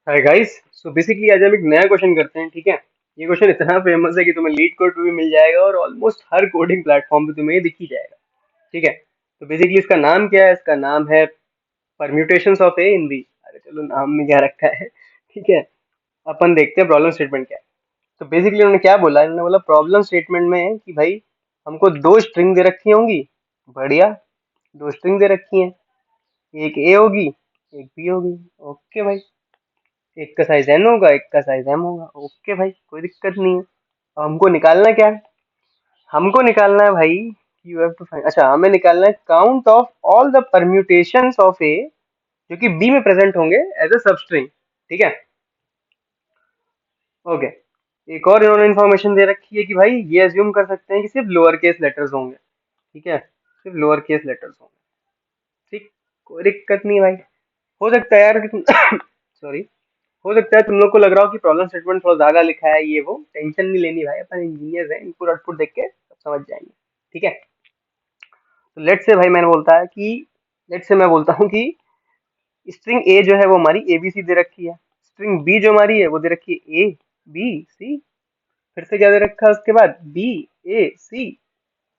Hi guys. So basically आज हम एक नया क्वेश्चन करते हैं, ठीक है। ये क्वेश्चन इतना फेमस है कि तुम्हें लीड कोड पे भी मिल जाएगा और ऑलमोस्ट हर कोडिंग प्लेटफॉर्म पे तुम्हें ये दिख ही जाएगा, ठीक है। तो बेसिकली इसका नाम क्या है? इसका नाम है permutations of A in B. अरे चलो, नाम में क्या रखा है, ठीक है। अपन देखते हैं प्रॉब्लम स्टेटमेंट क्या है। तो बेसिकली उन्होंने क्या बोला, इन्होंने बोला प्रॉब्लम स्टेटमेंट में कि भाई हमको दो स्ट्रिंग दे रखी होंगी। बढ़िया। दो स्ट्रिंग दे रखी हैं, एक ए होगी, एक बी होगी। ओके भाई। एक का साइज एन होगा, एक का साइज एम होगा। ओके भाई, कोई दिक्कत नहीं है। अब हमको निकालना क्या है? हमको निकालना है भाई, यू हैव टू फाइंड, अच्छा हमें निकालना है count of all the permutations of A जो कि बी में प्रेजेंट होंगे एज अ सबस्ट्रिंग, ठीक है। ओके। एक और इन्होंने इन्फॉर्मेशन दे रखी है कि भाई ये अज्यूम कर सकते हैं कि सिर्फ लोअर केस लेटर्स होंगे, ठीक है। सिर्फ लोअर केस लेटर्स होंगे, ठीक। कोई दिक्कत नहीं भाई। हो सकता है यार कि सॉरी, हो सकता है तुम लोग को लग रहा हो कि प्रॉब्लम स्टेटमेंट थोड़ा ज्यादा लिखा है, ये वो टेंशन नहीं लेनी भाई, अपन इंजीनियर्स हैं, इनपुट आउटपुट देख के सब समझ जाएंगे, ठीक है। तो लेट से भाई मैंने बोलता है कि लेट से मैं बोलता हूँ कि स्ट्रिंग ए जो है वो हमारी ए बी सी दे रखी है। स्ट्रिंग बी जो हमारी है वो दे रखी है ए बी सी। फिर से क्या दे रखा है उसके बाद? बी ए सी।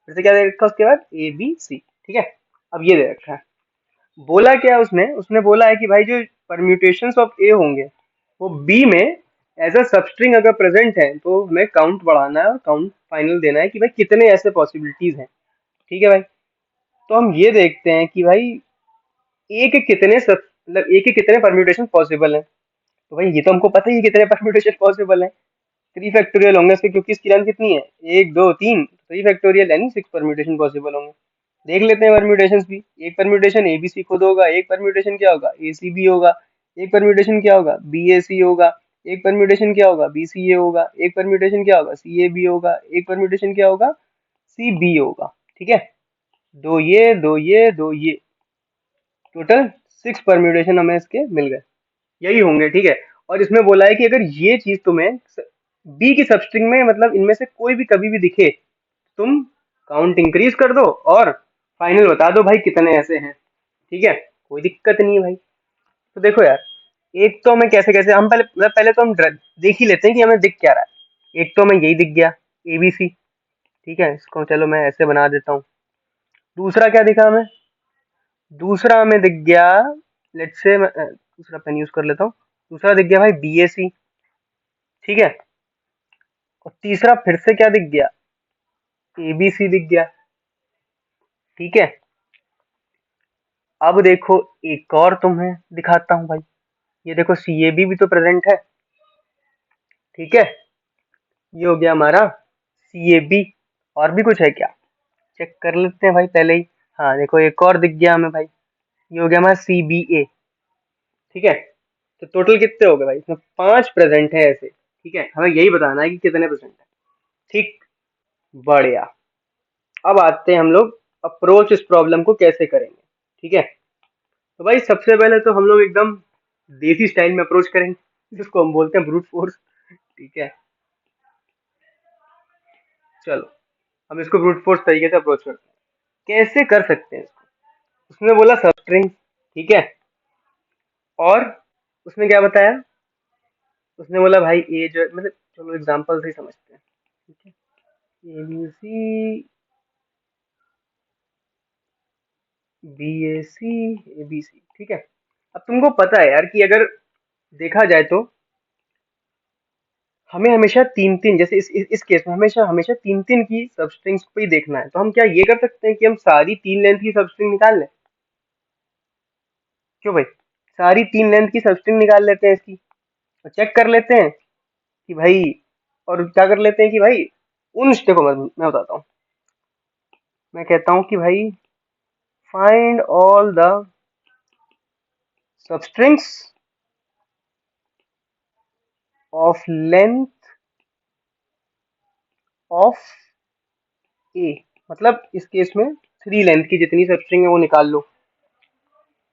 फिर से क्या दे रखा है उसके बाद? ए बी सी, ठीक है। अब ये दे रखा है। बोला क्या उसने? उसने बोला है कि भाई जो परम्यूटेशंस ऑफ ए होंगे वो बी में एज अ सबस्ट्रिंग अगर प्रेजेंट है तो हमें काउंट बढ़ाना है और काउंट फाइनल देना है कि भाई कितने ऐसे पॉसिबिलिटीज हैं, ठीक है भाई। तो हम ये देखते हैं कि भाई ए के कितने मतलब ए के कितने परम्यूटेशन पॉसिबल हैं। तो भाई ये तो हमको पता ही है कितने परम्यूटेशन पॉसिबल हैं। थ्री फैक्टोरियल होंगे इसके, क्योंकि इसकी लेंथ कितनी है? एक दो तीन, थ्री फैक्टोरियल यानी सिक्स परम्यूटेशन पॉसिबल होंगे। देख लेते हैं परम्यूटेशंस भी। एक परम्यूटेशन ए बी सी खुद होगा, एक परम्यूटेशन क्या होगा? ए सी बी होगा। एक परम्यूटेशन क्या होगा? बी ए सी होगा। एक परम्यूटेशन क्या होगा? बी सी ए होगा। एक परम्यूटेशन क्या होगा? सी ए बी होगा। एक परम्यूटेशन क्या होगा? सी बी होगा, ठीक है। दो ये, दो ये, दो ये, टोटल सिक्स परम्यूटेशन हमें इसके मिल गए। यही होंगे, ठीक है। और इसमें बोला है कि अगर ये चीज तुम्हें बी की सबस्ट्रिंग में, मतलब इनमें से कोई भी कभी भी दिखे, तुम काउंट इंक्रीज कर दो और फाइनल बता दो भाई कितने ऐसे हैं, ठीक है। कोई दिक्कत नहीं है भाई। तो देखो यार, एक तो हमें कैसे कैसे हम पहले तो हम देख ही लेते हैं कि हमें दिख क्या रहा है। एक तो हमें यही दिख गया, एबीसी, ठीक है। इसको चलो मैं ऐसे बना देता हूँ। दूसरा क्या दिखा हमें? दूसरा हमें दिख गया, लेट्स से मैं दूसरा पेन यूज कर लेता हूँ। दूसरा दिख गया भाई बीएसी, ठीक है। और तीसरा फिर से क्या दिख गया? एबीसी दिख गया, ठीक है। अब देखो, एक और तुम्हें दिखाता हूँ भाई। ये देखो सीएबी भी तो प्रेजेंट है, ठीक है। ये हो गया हमारा सीएबी। और भी कुछ है क्या? चेक कर लेते हैं भाई पहले ही। हाँ देखो, एक और दिख गया हमें भाई। ये हो गया हमारा सीबीए, ठीक है। तो टोटल कितने हो गए भाई? इसमें पांच प्रेजेंट है ऐसे, ठीक है। हमें यही बताना है कि कितने प्रेजेंट है, ठीक। बढ़िया। अब आते हैं हम लोग अप्रोच इस प्रॉब्लम को कैसे करेंगे, ठीक है। तो भाई सबसे पहले तो हम लोग एकदम देसी स्टाइल में अप्रोच करेंगे, जिसको हम बोलते हैं ब्रूट फोर्स, ठीक है। चलो, हम इसको ब्रूट फोर्स तरीके से अप्रोच करते हैं। कैसे कर सकते हैं इसको? उसने बोला सबस्ट्रिंग, ठीक है। और उसने क्या बताया? उसने बोला भाई ए जो मतलब, चलो एग्जांपल से ही समझते हैं, ठीक है। A B C, B A C, A B C, ठीक है। अब तुमको पता है यार कि अगर देखा जाए तो हमें हमेशा तीन तीन, जैसे इस केस में हमेशा हमेशा तीन तीन की सबस्ट्रिंग्स को ही देखना है। तो हम क्या ये कर सकते हैं कि हम सारी तीन लेंथ की सबस्ट्रिंग निकाल लें? क्यों भाई? सारी तीन लेंथ की सबस्ट्रिंग निकाल लेते हैं इसकी और चेक कर लेते हैं कि भाई, और क्या कर लेते हैं कि भाई उन, देखो मैं बताता हूँ। मैं कहता हूँ कि भाई find all the substrings of length of A. मतलब इस केस में थ्री लेंथ की जितनी सबस्ट्रिंग है वो निकाल लो,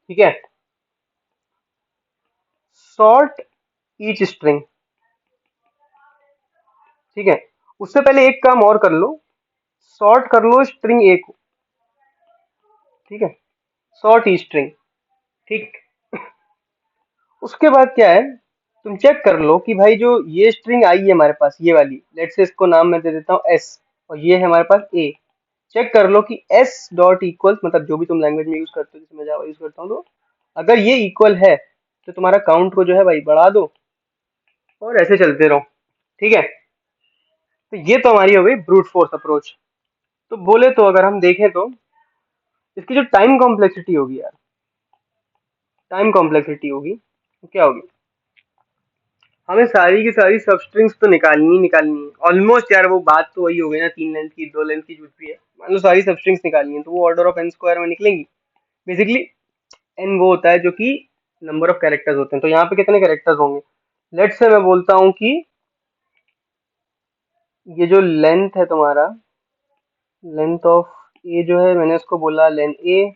ठीक है। सॉर्ट ईच स्ट्रिंग, ठीक है। उससे पहले एक काम और कर लो, सॉर्ट कर लो स्ट्रिंग ए को, ठीक है। सॉर्ट ईच स्ट्रिंग, ठीक। उसके बाद क्या है? तुम चेक कर लो कि भाई जो ये स्ट्रिंग आई है हमारे पास, ये वाली, लेट से इसको नाम मैं दे देता हूँ एस, और ये है हमारे पास ए। चेक कर लो कि एस डॉट इक्वल्स, मतलब जो भी तुम लैंग्वेज में यूज करते हो, जैसे मैं जावा यूज करता हूँ, तो अगर ये इक्वल है तो तुम्हारा काउंट को जो है भाई बढ़ा दो, और ऐसे चलते रहो। ठीक है, तो ये तो हमारी हो गई ब्रूट फोर्स अप्रोच। तो बोले तो अगर हम देखें तो इसकी जो टाइम कॉम्प्लेक्सिटी होगी यार, टाइम कॉम्प्लेक्सिटी होगी, तो क्या होगी, हमें सारी की सारी सब स्ट्रिंग्स तो निकालनी ही निकालनी है ऑलमोस्ट यार। वो बात तो वही हो गई ना, 3 लेंथ की 2 लेंथ की जो भी है, मान लो सारी सब स्ट्रिंग्स निकालनी है, तो वो ऑर्डर ऑफ एन स्क्वायर में निकलेंगी। बेसिकली एन वो होता है जो कि नंबर ऑफ कैरेक्टर्स होते हैं, तो यहाँ पे कितने कैरेक्टर्स होंगे। लेट्स से मैं बोलता हूँ कि ये जो लेंथ है तुम्हारा, लेंथ ऑफ ए जो है, मैंने उसको बोला लेंथ ए,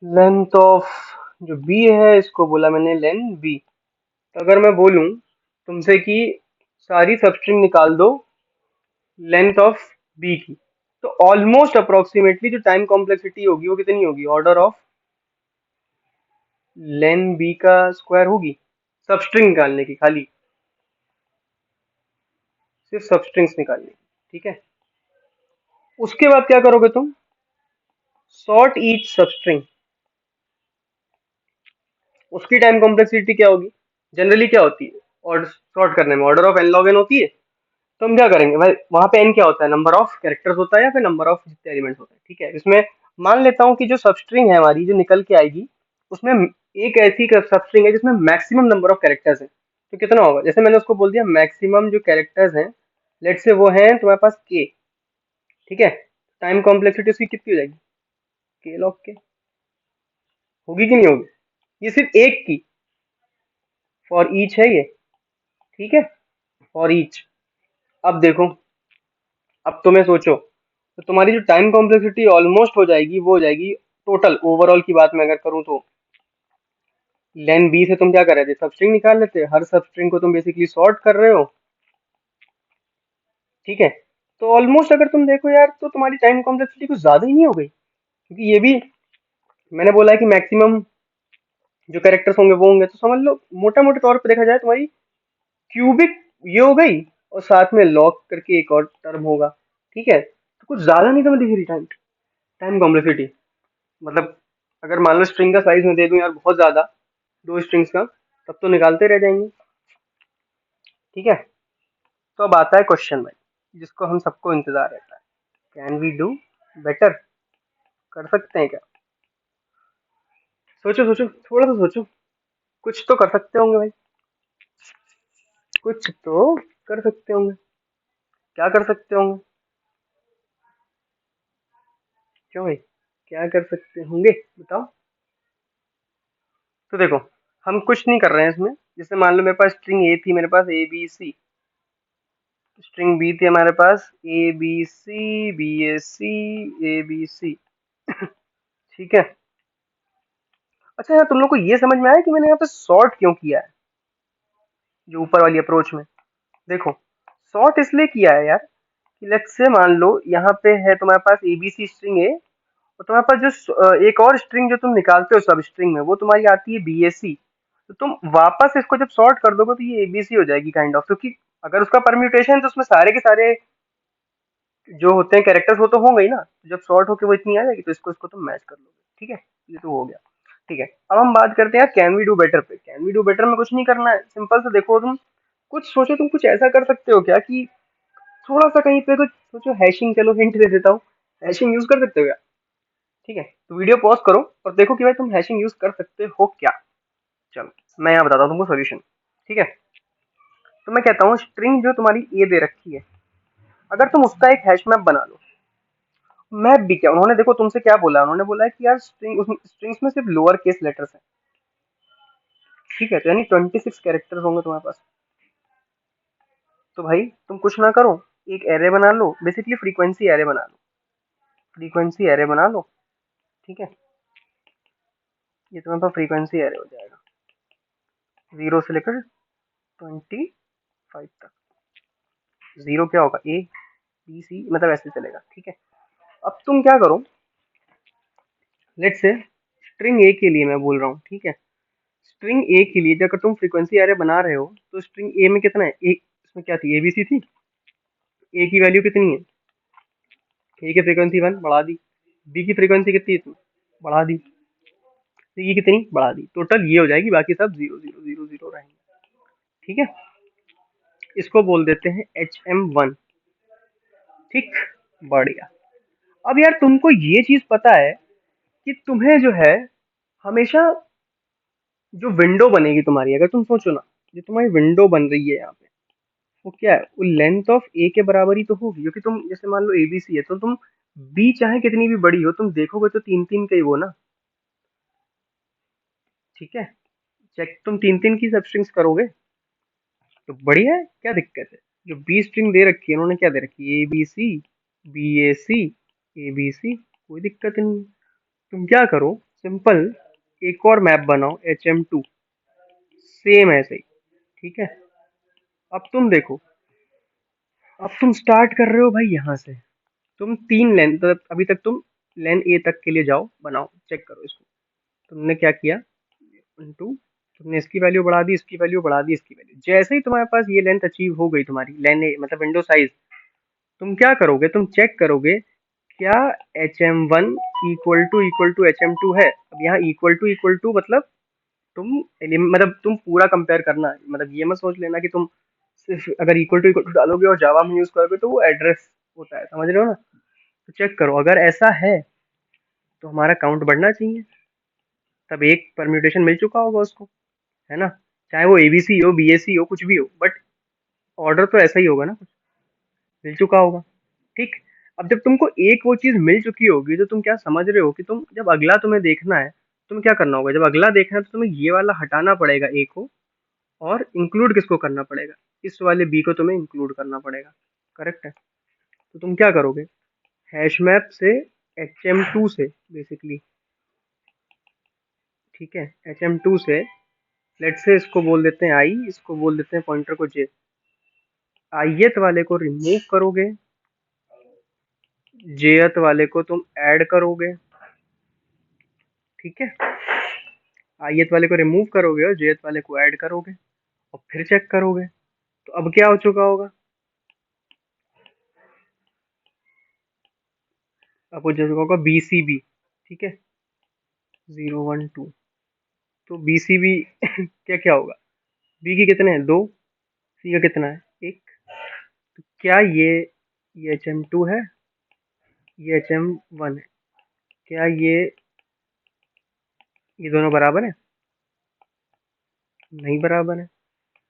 लेंथ ऑफ जो बी है इसको बोला मैंने लेंथ बी। तो अगर मैं बोलूं तुमसे कि सारी सबस्ट्रिंग निकाल दो लेंथ ऑफ बी की, तो ऑलमोस्ट अप्रोक्सीमेटली जो टाइम कॉम्प्लेक्सिटी होगी वो कितनी होगी, ऑर्डर ऑफ लेंथ बी का स्क्वायर होगी, सबस्ट्रिंग निकालने की, खाली सिर्फ सबस्ट्रिंग्स निकालने की। ठीक है, उसके बाद क्या करोगे तुम, सॉर्ट ईच सबस्ट्रिंग, उसकी टाइम कॉम्प्लेक्सिटी क्या होगी, जनरली क्या होती है, और सॉर्ट करने में order of N log N होती है। तो हम क्या करेंगे भाई, वहां पे एन क्या होता है, नंबर ऑफ कैरेक्टर्स होता है या फिर नंबर ऑफ जितने एलिमेंट्स होते हैं। ठीक है, इसमें मान लेता हूँ कि जो सबस्ट्रिंग है हमारी जो निकल के आएगी, उसमें एक ऐसी सबस्ट्रिंग है जिसमें मैक्सिमम नंबर ऑफ कैरेक्टर्स है, तो कितना होगा, जैसे मैंने उसको बोल दिया मैक्सिमम जो कैरेक्टर्स हैं, लेट से वो हैं तुम्हारे पास के। ठीक है, टाइम कॉम्प्लेक्सिटी उसकी कितनी हो जाएगी, के लॉग के, होगी कि नहीं होगी, ये सिर्फ एक की, फॉर ईच है ये। ठीक है, फॉर ईच। अब देखो, अब तुम्हें सोचो, तो तुम्हारी जो टाइम कॉम्प्लेक्सिटी ऑलमोस्ट हो जाएगी, वो हो जाएगी टोटल ओवरऑल की बात मैं अगर करूँ तो, लेन बी से तुम क्या कर रहे थे, सब स्ट्रिंग निकाल लेते, हर सब स्ट्रिंग को तुम बेसिकली सॉर्ट कर रहे हो। ठीक है, तो ऑलमोस्ट अगर तुम देखो यार, तो तुम्हारी टाइम कॉम्प्लेक्सिटी कुछ ज्यादा ही नहीं हो गई, क्योंकि ये भी मैंने बोला है कि मैक्सिमम जो कैरेक्टर्स होंगे वो होंगे, तो समझ लो मोटा मोटे तौर पे देखा जाए तुम्हारी क्यूबिक ये हो गई, और साथ में लॉग करके एक और टर्म होगा। ठीक है, तो कुछ ज्यादा नहीं तुम्हें दिख रही टाइम टाइम कॉम्प्लेक्सिटी, मतलब अगर मान लो स्ट्रिंग का साइज मैं दे दूं यार बहुत ज्यादा, 2 स्ट्रिंग्स का, तब तो निकालते रह जाएंगे। ठीक है, तो अब आता है क्वेश्चन भाई, जिसको हम सबको इंतजार रहता है, कैन वी डू बेटर, कर सकते हैं क्या, सोचो सोचो, थोड़ा सा सोचो, कुछ तो कर सकते होंगे भाई, कुछ तो कर सकते होंगे, क्या कर सकते होंगे, क्यों भाई, क्या कर सकते होंगे बताओ। तो देखो, हम कुछ नहीं कर रहे हैं इसमें, जैसे मान लो मेरे पास स्ट्रिंग ए थी, मेरे पास A B C, string B थी हमारे पास A B C B A C A B C. ठीक है, अच्छा यार तुम लोग को ये समझ में आया कि मैंने यहाँ पे सॉर्ट क्यों किया है, जो ऊपर वाली अप्रोच में, देखो सॉर्ट इसलिए किया है यार, कि लेट्स से मान लो यहाँ पे है तुम्हारे पास एबीसी स्ट्रिंग है, और तुम्हारे पास जो एक और स्ट्रिंग जो तुम निकालते हो सब स्ट्रिंग में, वो तुम्हारी आती है बीएससी। तो तुम वापस इसको जब सॉर्ट कर दोगे तो ये एबीसी हो जाएगी काइंड ऑफ, क्योंकि अगर उसका परम्यूटेशन है तो उसमें सारे के सारे जो होते हैं कैरेक्टर्स वो तो होंगे ही ना, तो जब सॉर्ट होके वो इतनी आ जाएगी तो इसको इसको तुम मैच कर लोगे। ठीक है, ये तो हो गया। ठीक है, अब हम बात करते हैं कैन वी डू बेटर पे। कैन वी डू बेटर में कुछ नहीं करना है, सिंपल से देखो, तुम कुछ सोचो, तुम कुछ ऐसा कर सकते हो क्या कि थोड़ा सा कहीं पे कुछ सोचो, हैशिंग, चलो हिंट दे देता हूँ, हैशिंग यूज कर सकते हो क्या। ठीक है, तो वीडियो पॉज करो और देखो कि भाई तुम हैशिंग यूज कर सकते हो क्या। चलो मैं यहाँ बताता हूँ तुमको सोल्यूशन। ठीक है, तो मैं कहता हूँ स्ट्रिंग जो तुम्हारी ए दे रखी है, अगर तुम उसका एक हैश मैप बना लो। मैप भी क्या, उन्होंने देखो तुमसे क्या बोला, उन्होंने बोला है कि यार स्ट्रिंग्स में सिर्फ लोअर केस लेटर्स हैं। ठीक है, तो यानी 26 कैरेक्टर्स होंगे तुम्हारे पास। तो भाई तुम कुछ ना करो, एक एरे बना लो, बेसिकली फ्रीक्वेंसी एरे बना लो, फ्रीक्वेंसी एरे बना लो। ठीक है, ये तुम्हारे पास फ्रीक्वेंसी एरे हो जाएगा, 0 से लेकर 25 तक। जीरो क्या होगा, ए बी सी, मतलब ऐसे चलेगा। ठीक है, अब तुम क्या करो, लेट से स्ट्रिंग ए के लिए मैं बोल रहा हूँ। ठीक है, स्ट्रिंग ए के लिए अगर तुम फ्रीक्वेंसी एरे बना रहे हो तो स्ट्रिंग ए में कितना है, ए इसमें क्या थी, एबीसी थी। ए की वैल्यू कितनी है, ए की फ्रीक्वेंसी 1 बढ़ा दी, बी की फ्रीक्वेंसी कितनी है, 2 बढ़ा दी, सी की कितनी बढ़ा दी, टोटल ये हो जाएगी, बाकी सब 0 0 0 0 रहेंगे। ठीक है, इसको बोल देते हैं HM1। ठीक, बढ़िया। अब यार तुमको ये चीज पता है कि तुम्हें जो है हमेशा जो विंडो बनेगी तुम्हारी, अगर तुम सोचो ना, जो तुम्हारी विंडो बन रही है यहाँ पे, वो क्या है, वो लेंथ ऑफ ए के बराबर ही तो होगी, क्योंकि तुम जैसे मान लो एबीसी है तो तुम बी चाहे कितनी भी बड़ी हो तुम देखोगे तो तीन तीन का ही वो ना। ठीक है, चेक तुम तीन तीन की सब स्ट्रिंग्स करोगे तो बढ़िया है, क्या दिक्कत है। जो बी स्ट्रिंग दे रखी है उन्होंने क्या दे रखी है, A B C, B A C, A B C, कोई दिक्कत नहीं है। तुम क्या करो, सिंपल एक और मैप बनाओ HM2, सेम ऐसे ही। ठीक है, अब तुम देखो, अब तुम स्टार्ट कर रहे हो भाई यहाँ से, तुम तीन लेन तो अभी तक तुम लेन ए तक के लिए जाओ, बनाओ, चेक करो इसको। तुमने क्या किया, टू, तुमने इसकी वैल्यू बढ़ा दी, इसकी वैल्यू बढ़ा दी, इसकी वैल्यू, जैसे ही तुम्हारे पास ये लेंथ अचीव हो गई तुम्हारी लेन ए मतलब विंडो साइज, तुम क्या करोगे, तुम चेक करोगे क्या HM1 इक्वल टू HM2 है। अब यहाँ इक्वल टू मतलब तुम मतलब तुम पूरा कंपेयर करना, मतलब ये मत सोच लेना कि तुम सिर्फ अगर इक्वल टू डालोगे और जावा में यूज करोगे तो वो एड्रेस होता है, समझ रहे हो ना। तो चेक करो, अगर ऐसा है तो हमारा काउंट बढ़ना चाहिए, तब एक परम्यूटेशन मिल चुका होगा उसको, है ना। चाहे वो एबीसी हो, बीएससी हो, कुछ भी हो, बट ऑर्डर तो ऐसा ही होगा ना, कुछ मिल चुका होगा। ठीक, अब जब तुमको एक वो चीज मिल चुकी होगी तो तुम क्या समझ रहे हो कि तुम जब अगला तुम्हें देखना है, तुम क्या करना होगा, जब अगला देखना है तो तुम्हें ये वाला हटाना पड़ेगा ए को, और इंक्लूड किसको करना पड़ेगा, इस वाले बी को तुम्हें इंक्लूड करना पड़ेगा। करेक्ट है, तो तुम क्या करोगे, हैश मैप से HM2 से बेसिकली, ठीक है, HM2 से लेट से इसको बोल देते हैं आई, इसको बोल देते हैं पॉइंटर को जे, आईएथ वाले को रिमूव करोगे, जेथ वाले को तुम ऐड करोगे। ठीक है, आईएथ वाले को रिमूव करोगे और जेथ वाले को ऐड करोगे और फिर चेक करोगे, तो अब क्या हो चुका होगा, अब हो चुका होगा BCB। ठीक है, 0 1 2, तो BCB क्या क्या होगा, बी की कितने हैं, 2, सी का कितना है, 1। तो क्या ये HM2 है, ये HM1 है, क्या ये दोनों बराबर है, नहीं बराबर है,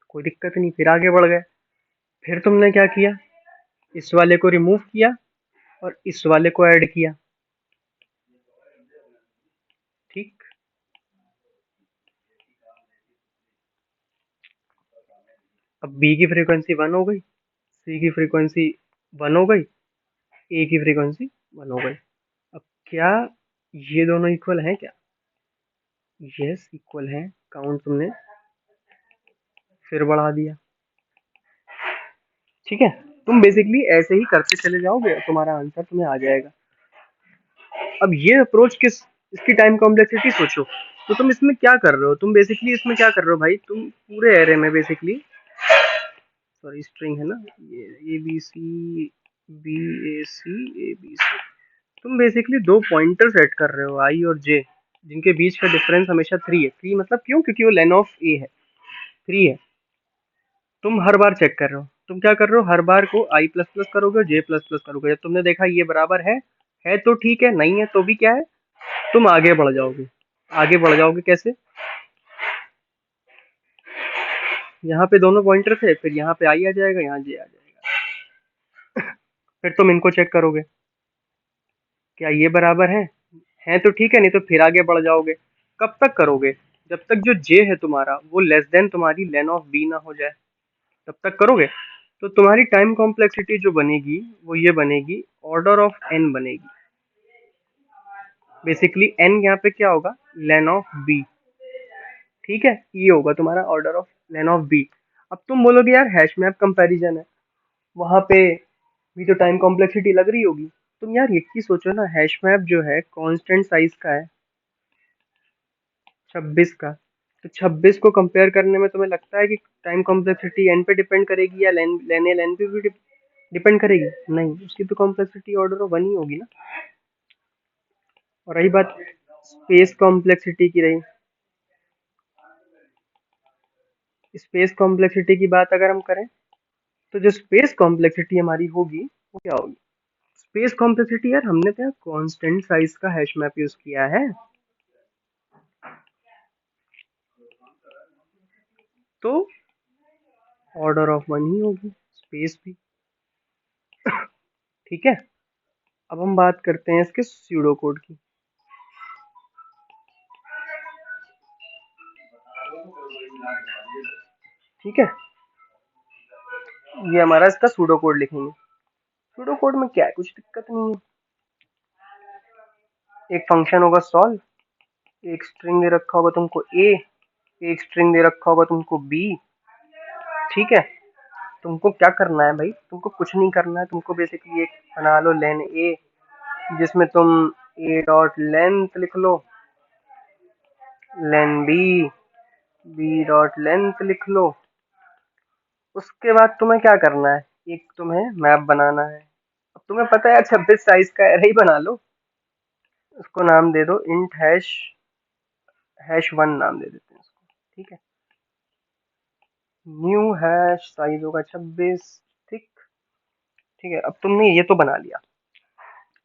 कोई दिक्कत नहीं, फिर आगे बढ़ गए। फिर तुमने क्या किया, इस वाले को रिमूव किया और इस वाले को ऐड किया। ठीक, अब बी की फ्रीक्वेंसी 1 हो गई, सी की फ्रीक्वेंसी 1 हो गई, ए की फ्रीक्वेंसी 1 हो गई। अब क्या ये दोनों इक्वल हैं क्या, यस इक्वल हैं, काउंट तुमने फिर बढ़ा दिया। ठीक है, तुम बेसिकली ऐसे ही करते चले जाओगे, तुम्हारा आंसर तुम्हें आ जाएगा। अब ये अप्रोच किस, इसकी टाइम कॉम्प्लेक्सिटी सोचो, तो तुम इसमें क्या कर रहे हो, तुम बेसिकली इसमें क्या कर रहे हो भाई, तुम पूरे एरे में बेसिकली, सॉरी स्ट्रिंग है ना ये, A B C, B A C, A B C, तुम बेसिकली दो पॉइंटर सेट कर रहे हो आई और जे, जिनके बीच का डिफरेंस हमेशा 3 है। 3 मतलब क्यों, क्योंकि वो लेन ऑफ ए है, 3 है। तुम हर बार चेक कर रहे हो, तुम क्या कर रहे हो, हर बार को आई प्लस प्लस करोगे और जे प्लस प्लस करोगे, जब तुमने देखा ये बराबर है तो ठीक है, नहीं है तो भी क्या है, तुम आगे बढ़ जाओगे। आगे बढ़ जाओगे कैसे, यहाँ पे दोनों पॉइंटर थे, फिर यहाँ पे आई आ जाएगा, यहाँ जे आ जाएगा, फिर तुम इनको चेक करोगे क्या ये बराबर है तो ठीक है, नहीं तो फिर आगे बढ़ जाओगे। कब तक करोगे, जब तक जो जे है तुम्हारा वो लेस देन तुम्हारी लेन ऑफ बी ना हो जाए, तब तक करोगे। तो तुम्हारी टाइम कॉम्प्लेक्सिटी जो बनेगी वो ये बनेगी, ऑर्डर ऑफ एन बनेगी। बेसिकली एन यहाँ पे क्या होगा, लेन ऑफ बी। ठीक है, ये होगा तुम्हारा order of len of B. अब तुम बोलोगे यार हैश मैप कंपैरिजन है, वहां पे भी तो टाइम कॉम्प्लेक्सिटी लग रही होगी। तुम यार एक चीज सोचो ना, हैश मैप जो है कांस्टेंट साइज का है 26 का, तो 26 को कंपेयर करने में तुम्हें लगता है कि टाइम कॉम्प्लेक्सिटी एन पे डिपेंड करेगी या लेन पे भी डिपेंड करेगी? नहीं, उसकी तो कॉम्प्लेक्सिटी ऑर्डर ऑफ वन ही होगी ना। और रही बात स्पेस कॉम्प्लेक्सिटी की, रही स्पेस कॉम्प्लेक्सिटी की बात अगर हम करें, तो जो स्पेस कॉम्प्लेक्सिटी हमारी होगी वो क्या होगी? स्पेस कॉम्प्लेक्सिटी यार, हमने तो कांस्टेंट साइज का हैश मैप यूज किया है, तो ऑर्डर ऑफ वन ही होगी स्पेस भी। ठीक है, अब हम बात करते हैं इसके स्यूडो कोड की। ठीक है, ये हमारा इसका सूडो कोड लिखेंगे। सूडो कोड में क्या है, कुछ दिक्कत नहीं है। एक फंक्शन होगा सॉल्व, एक स्ट्रिंग दे रखा होगा तुमको ए, एक स्ट्रिंग दे रखा होगा तुमको बी। ठीक है, तुमको क्या करना है भाई, तुमको कुछ नहीं करना है, तुमको बेसिकली एक बना लो लेन ए, जिसमें तुम ए डॉट लेंथ लिख लो, लेन बी, बी डॉट लेंथ लिख लो। उसके बाद तुम्हें क्या करना है, एक तुम्हें मैप बनाना है। अब तुम्हें पता है यार 26 साइज का एरे ही बना लो, उसको नाम दे दो इंट हैश, हैश वन नाम दे देते हैं उसको। ठीक है, न्यू हैश साइज होगा 26। ठीक, ठीक है, अब तुमने ये तो बना लिया।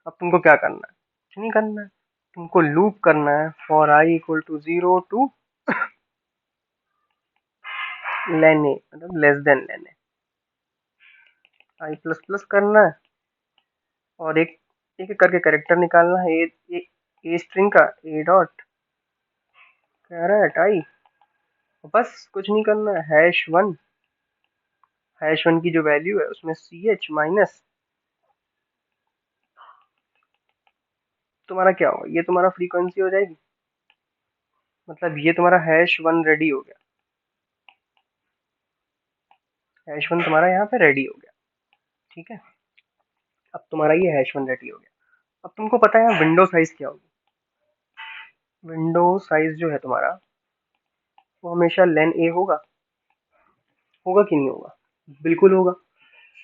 अब तुमको क्या करना है, कुछ नहीं करना है, तुमको लूप करना है for I equal to 0 to len A, मतलब less than len A, I plus plus करना है, और एक एक एक करके करेक्टर निकालना है। ए स्ट्रिंग का ए डॉट कह रहा है टाई, बस कुछ नहीं करना है। हैश वन की जो वैल्यू है उसमें सी एच माइनस, तुम्हारा क्या होगा, ये तुम्हारा फ्रीक्वेंसी हो जाएगी, मतलब ये तुम्हारा हैश वन रेडी हो गया, हैश वन तुम्हारा यहाँ पे रेडी हो गया। ठीक है, अब तुम्हारा ये हैश वन रेडी हो गया। अब तुमको पता है विंडो साइज क्या होगी, विंडो साइज जो है तुम्हारा वो हमेशा लेन ए होगा, होगा कि नहीं होगा? बिल्कुल होगा।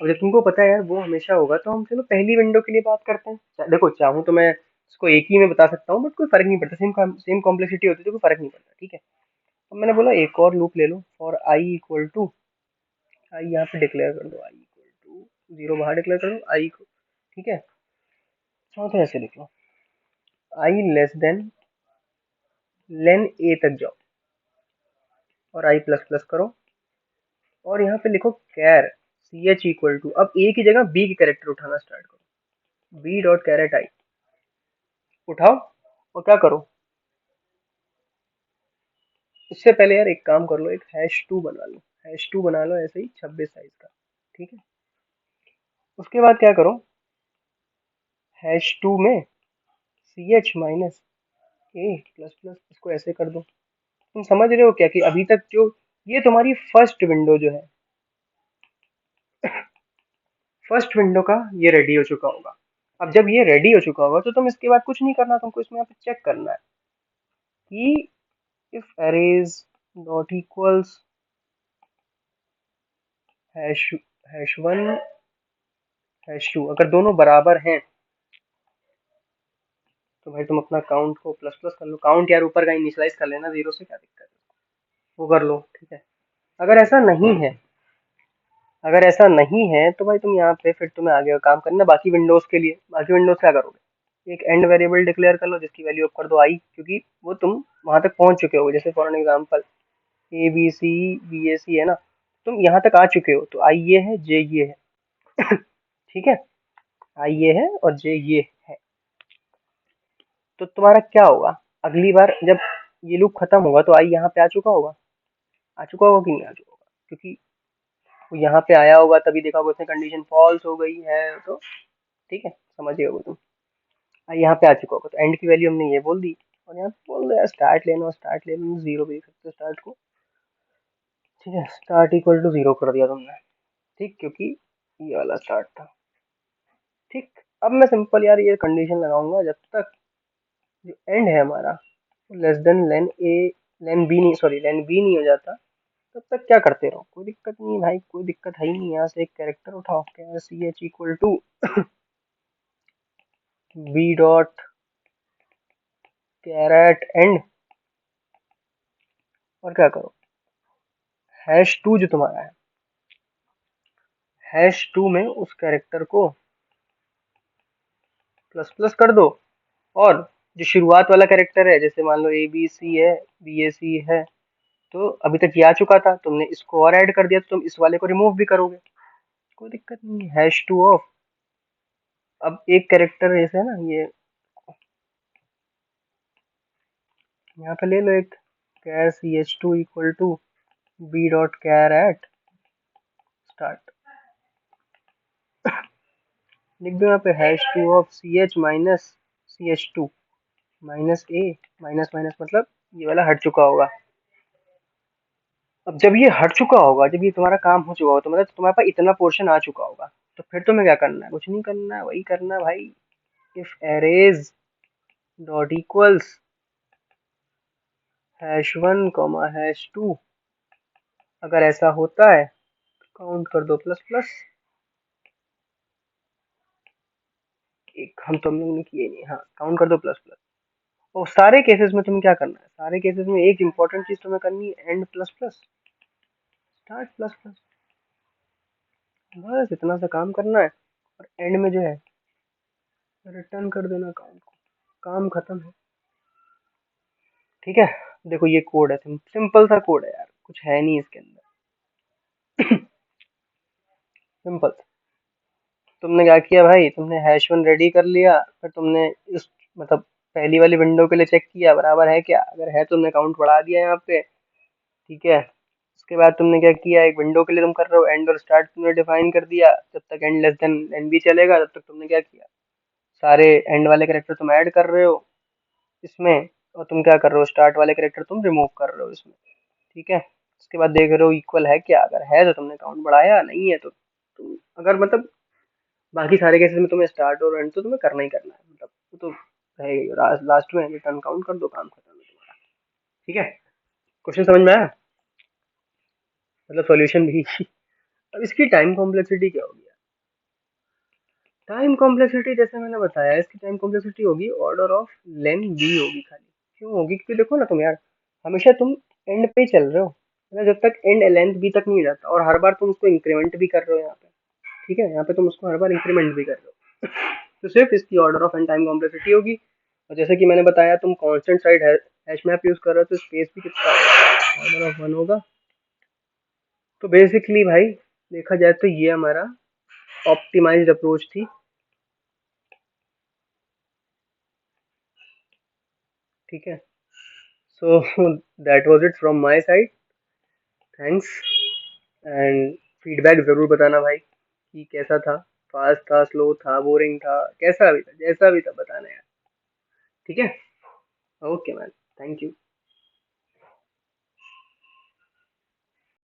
अब जब तुमको पता है यार वो हमेशा होगा, तो हम चलो पहली विंडो के लिए बात करते हैं। देखो चाहूँ तो मैं इसको एक ही में बता सकता हूँ, बट कोई फर्क नहीं पड़ता, सेम कॉम्प्लेक्सिटी होती है तो कोई फर्क नहीं पड़ता। ठीक है, अब मैंने बोला एक और लूप ले लो फॉर आई इक्वल टू, आई यहाँ पे डिक्लेयर कर दो, आई इक्वल टू जीरो बाहर डिक्लेयर कर दो आई को। ठीक है, चाहो तो ऐसे लिख लो, आई लेस देन लेन ए तक जाओ और आई प्लस प्लस करो, और यहाँ पे लिखो कैर सी एच इक्वल टू, अब ए की जगह बी की कैरेक्टर उठाना स्टार्ट करो, बी डॉट कैरेट आई उठाओ, और क्या करो, इससे पहले यार एक काम कर लो, एक हैश टू बना लो, हैश टू बना लो ऐसे ही 26 साइज का। ठीक है, उसके बाद क्या करो, हैश टू में सी एच माइनस ए प्लस प्लस, इसको ऐसे कर दो। तुम समझ रहे हो क्या कि अभी तक जो ये तुम्हारी फर्स्ट विंडो जो है, फर्स्ट विंडो का ये रेडी हो चुका होगा। अब जब ये रेडी हो चुका होगा तो तुम इसके बाद कुछ नहीं करना, तुमको इसमें यहाँ पे चेक करना है कि if arrays dot equals hash hash one hash two, अगर दोनों बराबर हैं तो भाई तुम अपना काउंट को प्लस प्लस कर लो। काउंट यार ऊपर का इनिशियलाइज कर लेना जीरो से, क्या दिक्कत है, वो कर लो। ठीक है, अगर ऐसा नहीं है, अगर ऐसा नहीं है तो भाई तुम यहाँ पे फिर तुम्हें आगे का काम करना बाकी विंडोज के लिए। बाकी विंडोज क्या करोगे, एक एंड वेरिएबल डिक्लेयर कर लो जिसकी वैल्यू आप कर दो आई, क्योंकि वो तुम वहां तक पहुंच चुके हो। जैसे for an example A B C B A C है ना, तुम यहाँ तक आ चुके हो, तो आई ये है जे ये है। ठीक है, आई ये है और जे ये है, तो तुम्हारा क्या होगा, अगली बार जब ये लूप खत्म होगा तो आई यहाँ पे आ चुका होगा, आ चुका होगा कि नहीं आ चुका होगा, क्योंकि वो यहाँ पे आया होगा तभी देखा होगा उसने कंडीशन फॉल्स हो गई है तो। ठीक है, समझिए होगा तुम, यहाँ पे आ चुका होगा, तो एंड की वैल्यू हमने ये बोल दी, और यहाँ पे बोल दिया स्टार्ट लेना, स्टार्ट लेना जीरो भी देख सकते हो स्टार्ट को। ठीक है, स्टार्ट इक्वल टू जीरो कर दिया तुमने, ठीक, क्योंकि ये वाला स्टार्ट था। ठीक, अब मैं सिंपल यार ये कंडीशन लगाऊंगा जब तक जो एंड है हमारा लेस देन लेन ए लेन बी नहीं, सॉरी लेन बी नहीं हो जाता तब तक क्या करते रहो, कोई दिक्कत नहीं है भाई, कोई दिक्कत है ही नहीं। यहाँ से एक कैरेक्टर उठाओ, क्या C H equal to B dot caret and, और क्या करो, हैश टू जो तुम्हारा है, हैश टू में उस कैरेक्टर को प्लस प्लस कर दो। और जो शुरुआत वाला कैरेक्टर है, जैसे मान लो ए बी सी है, बी ए सी है, तो अभी तक ये आ चुका था, तुमने इसको और ऐड कर दिया, तो तुम इस वाले को रिमूव भी करोगे, कोई दिक्कत नहीं है। हैश टू ऑफ, अब एक कैरेक्टर जैसे ना ये, यहाँ पे ले लो एक, char C H two equal to B dot char at start, लिख दो यहाँ पे hash two of C H minus C H two minus A, minus minus मतलब ये वाला हट चुका होगा। अब जब ये हट चुका होगा, जब ये तुम्हारा काम हो चुका होगा, तो मतलब तुम्हारे पास इतना पोर्शन आ चुका होगा, तो फिर तुम्हें क्या करना है, कुछ नहीं करना है, वही करना है भाई, if arrays dot equals hash one comma hash two, अगर ऐसा होता है तो काउंट कर दो प्लस प्लस। एक हम तुम लोग ने किए नहीं, हाँ काउंट कर दो प्लस प्लस। और सारे केसेस में तुम्हें क्या करना है, सारे केसेस में एक इंपॉर्टेंट चीज तुम्हें करनी है, and plus plus start plus plus, बस इतना सा काम करना है, और एंड में जो है रिटर्न कर देना काउंट को, काम खत्म है। ठीक है, देखो ये कोड है, सिंपल सा कोड है यार, कुछ है नहीं इसके अंदर, सिंपल। तुमने क्या किया भाई, तुमने हैश वन रेडी कर लिया, फिर तुमने इस मतलब पहली वाली विंडो के लिए चेक किया बराबर है क्या, अगर है तो तुमने काउंट बढ़ा दिया यहाँ पे। ठीक है, उसके बाद तुमने क्या किया, एक विंडो के लिए तुम कर रहे हो एंड और स्टार्ट तुमने डिफाइन कर दिया, जब तक end less than N B चलेगा तब तक तुमने क्या किया, सारे एंड वाले करेक्टर तुम ऐड कर रहे हो इसमें, और तुम क्या कर रहे हो, स्टार्ट वाले करेक्टर तुम रिमूव कर रहे हो इसमें। ठीक है, उसके बाद देख रहे हो इक्वल है क्या, अगर है तो तुमने काउंट बढ़ाया, नहीं है तो तुम, अगर मतलब बाकी सारे केसेस में तुम्हें स्टार्ट और एंड तो तुम्हें करना ही करना है, मतलब वो तो रहेगा, लास्ट में रिटर्न काउंट कर दो, काम खत्म है तुम्हारा। ठीक है, क्वेश्चन समझ में आया, मतलब सॉल्यूशन भी। अब इसकी टाइम कॉम्प्लेक्सिटी क्या होगी, टाइम कॉम्प्लेक्सिटी जैसे मैंने बताया, इसकी टाइम कॉम्प्लेक्सिटी होगी ऑर्डर ऑफ लेन बी होगी खाली। क्यों होगी, क्योंकि देखो ना तुम यार, हमेशा तुम एंड पे ही चल रहे हो, है ना, जब तक एंड लेंथ बी तक नहीं जाता, और हर बार तुम उसको इंक्रीमेंट भी कर रहे हो यहाँ पे। ठीक है, यहाँ पे तुम उसको हर बार इंक्रीमेंट भी कर रहे हो, तो सिर्फ इसकी order of and time complexity होगी। और जैसे कि मैंने बताया, तुम constant side hash map use कर रहे हो, तो स्पेस भी कितना ऑर्डर ऑफ वन होगा। तो बेसिकली भाई देखा जाए तो ये हमारा ऑप्टिमाइज्ड अप्रोच थी। ठीक है, so that was it from my side, thanks. And feedback ज़रूर बताना भाई कि कैसा था, फास्ट था, स्लो था, बोरिंग था, कैसा भी था, जैसा भी था बताना यार। ठीक है, ओके मैन, थैंक यू।